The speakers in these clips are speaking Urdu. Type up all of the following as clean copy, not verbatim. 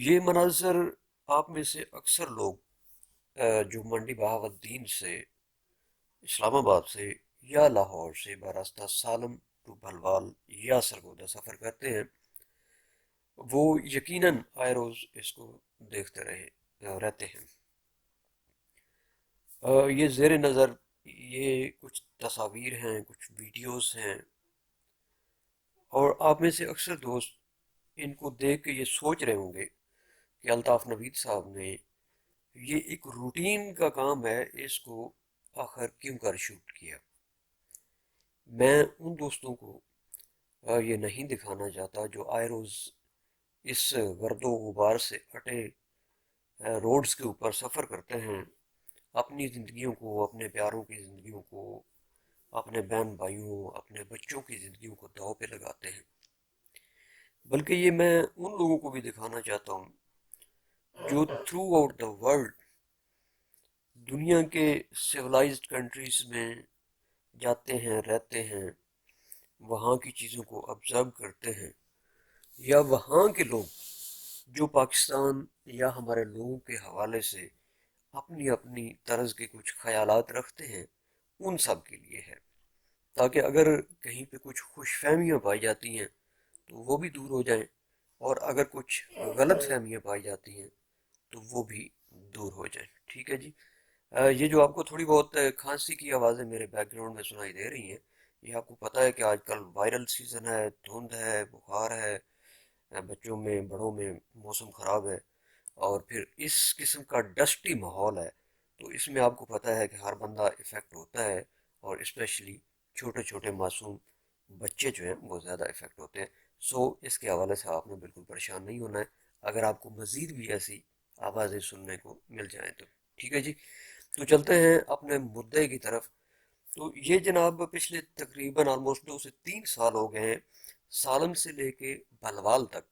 یہ مناظر آپ میں سے اکثر لوگ جو منڈی بہاوالدین سے، اسلام آباد سے یا لاہور سے براستہ سالم ٹو بھلوال یا سرگودا سفر کرتے ہیں، وہ یقیناً آئے روز اس کو دیکھتے رہتے ہیں۔ یہ زیر نظر یہ کچھ تصاویر ہیں، کچھ ویڈیوز ہیں، اور آپ میں سے اکثر دوست ان کو دیکھ کے یہ سوچ رہے ہوں گے کہ الطاف نوید صاحب نے یہ ایک روٹین کا کام ہے، اس کو آخر کیوں کر شوٹ کیا۔ میں ان دوستوں کو یہ نہیں دکھانا چاہتا جو آئے روز اس گرد و غبار سے اٹے روڈز کے اوپر سفر کرتے ہیں، اپنی زندگیوں کو، اپنے پیاروں کی زندگیوں کو، اپنے بہن بھائیوں، اپنے بچوں کی زندگیوں کو داؤ پہ لگاتے ہیں، بلکہ یہ میں ان لوگوں کو بھی دکھانا چاہتا ہوں جو تھرو آؤٹ دا ورلڈ دنیا کے سویلائزڈ کنٹریز میں جاتے ہیں، رہتے ہیں، وہاں کی چیزوں کو آبزرو کرتے ہیں، یا وہاں کے لوگ جو پاکستان یا ہمارے لوگوں کے حوالے سے اپنی اپنی طرز کے کچھ خیالات رکھتے ہیں، ان سب کے لیے ہے، تاکہ اگر کہیں پہ کچھ خوش فہمیاں پائی جاتی ہیں تو وہ بھی دور ہو جائیں، اور اگر کچھ غلط فہمیاں پائی جاتی ہیں تو وہ بھی دور ہو جائیں۔ ٹھیک ہے جی۔ یہ جو آپ کو تھوڑی بہت کھانسی کی آوازیں میرے بیک گراؤنڈ میں سنائی دے رہی ہیں، یہ آپ کو پتہ ہے کہ آج کل وائرل سیزن ہے، دھند ہے، بخار ہے، بچوں میں بڑوں میں موسم خراب ہے، اور پھر اس قسم کا ڈسٹی ماحول ہے، تو اس میں آپ کو پتہ ہے کہ ہر بندہ افیکٹ ہوتا ہے، اور اسپیشلی چھوٹے چھوٹے معصوم بچے جو ہیں وہ زیادہ افیکٹ ہوتے ہیں۔ سو اس کے حوالے سے آپ نے بالکل پریشان نہیں ہونا ہے اگر آپ کو مزید بھی ایسی آوازیں سننے کو مل جائیں تو۔ ٹھیک ہے جی۔ تو چلتے ہیں اپنے مدعے کی طرف۔ تو یہ جناب پچھلے تقریباً آلموسٹ 2 سے 3 سال ہو گئے ہیں، سالم سے لے کے بھلوال تک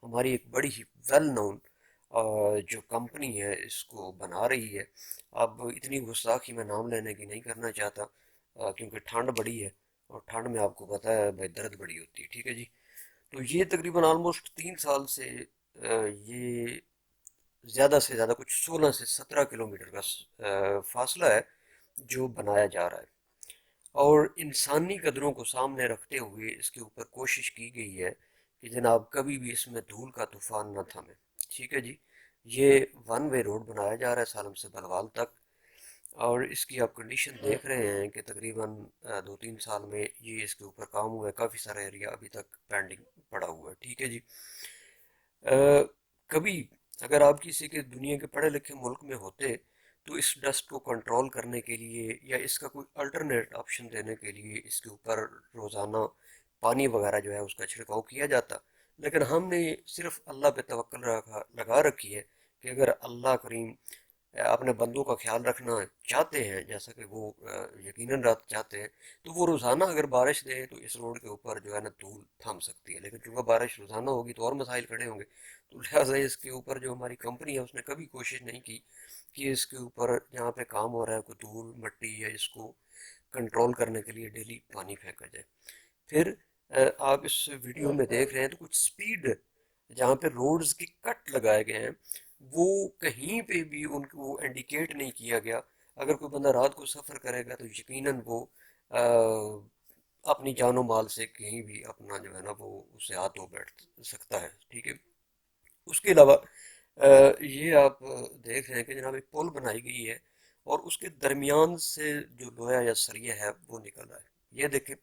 ہماری ایک بڑی ہی ویل نون جو کمپنی ہے اس کو بنا رہی ہے۔ اب اتنی گستاخی میں نام لینے کی نہیں کرنا چاہتا، کیونکہ ٹھنڈ بڑی ہے، اور ٹھنڈ میں آپ کو پتہ ہے بھائی درد بڑی ہوتی ہے۔ ٹھیک ہے جی۔ تو یہ تقریباً آلموسٹ 3 سال سے یہ زیادہ سے زیادہ کچھ 16 سے 17 کلومیٹر کا فاصلہ ہے جو بنایا جا رہا ہے، اور انسانی قدروں کو سامنے رکھتے ہوئے اس کے اوپر کوشش کی گئی ہے کہ جناب کبھی بھی اس میں دھول کا طوفان نہ تھمے۔ ٹھیک ہے جی۔ یہ ون وے روڈ بنایا جا رہا ہے سالم سے بلوال تک، اور اس کی آپ کنڈیشن دیکھ رہے ہیں کہ تقریباً 2 3 سال میں یہ اس کے اوپر کام ہوا ہے، کافی سارا ایریا ابھی تک پینڈنگ پڑا ہوا ہے۔ ٹھیک ہے جی۔ کبھی اگر آپ کسی کے دنیا کے پڑھے لکھے ملک میں ہوتے تو اس ڈسٹ کو کنٹرول کرنے کے لیے یا اس کا کوئی الٹرنیٹ آپشن دینے کے لیے اس کے اوپر روزانہ پانی وغیرہ جو ہے اس کا چھڑکاؤ کیا جاتا، لیکن ہم نے صرف اللہ پہ توکل لگا رکھی ہے کہ اگر اللہ کریم اپنے بندوں کا خیال رکھنا چاہتے ہیں، جیسا کہ وہ یقیناً چاہتے ہیں، تو وہ روزانہ اگر بارش دے تو اس روڈ کے اوپر جو ہے نا دھول تھم سکتی ہے، لیکن چونکہ بارش روزانہ ہوگی تو اور مسائل کھڑے ہوں گے، تو لہٰذا اس کے اوپر جو ہماری کمپنی ہے اس نے کبھی کوشش نہیں کی کہ اس کے اوپر جہاں پہ کام ہو رہا ہے کوئی دھول مٹی یا اس کو کنٹرول کرنے کے لیے ڈیلی پانی پھینکا جائے۔ پھر آپ اس ویڈیو میں دیکھ رہے ہیں تو کچھ سپیڈ جہاں پہ روڈز کی کٹ لگائے گئے ہیں وہ کہیں پہ بھی ان کو انڈیکیٹ نہیں کیا گیا۔ اگر کوئی بندہ رات کو سفر کرے گا تو یقیناً وہ اپنی جان و مال سے کہیں بھی اپنا جو ہے نا وہ اسے ہاتھ دھو بیٹھ سکتا ہے۔ ٹھیک ہے۔ اس کے علاوہ یہ آپ دیکھ رہے ہیں کہ جناب ایک پل بنائی گئی ہے، اور اس کے درمیان سے جو لوہا یا سریہ ہے وہ نکل رہا ہے۔ یہ دیکھیں،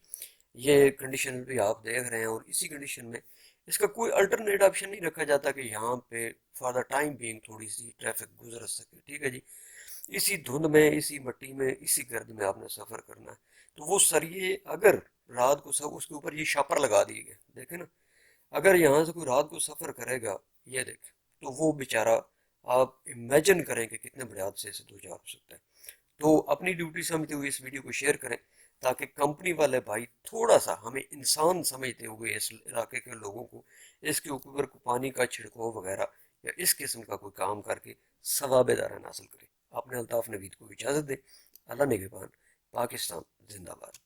یہ کنڈیشن بھی آپ دیکھ رہے ہیں، اور اسی کنڈیشن میں اس کا کوئی الٹرنیٹ آپشن نہیں رکھا جاتا کہ یہاں پہ فار دا ٹائم بینگ تھوڑی سی ٹریفک گزر سکے۔ ٹھیک ہے جی۔ اسی دھند میں، اسی مٹی میں، اسی گرد میں آپ نے سفر کرنا ہے، تو وہ سریے اگر رات کو سب اس کے اوپر یہ شاپر لگا دیے گئے، دیکھیں نا، اگر یہاں سے کوئی رات کو سفر کرے گا، یہ دیکھ، تو وہ بیچارہ آپ امیجن کریں کہ کتنے بڑے حادثے سے دو چار ہو سکتا ہے۔ تو اپنی ڈیوٹی سمجھتے ہوئے اس ویڈیو کو شیئر کریں، تاکہ کمپنی والے بھائی تھوڑا سا ہمیں انسان سمجھتے ہوئے اس علاقے کے لوگوں کو اس کے اوپر پانی کا چھڑکاؤ وغیرہ یا اس قسم کا کوئی کام کر کے ثواب دارن حاصل کریں۔ اپنے الطاف نوید کو اجازت دیں۔ اللہ نگہبان۔ پاکستان زندہ باد۔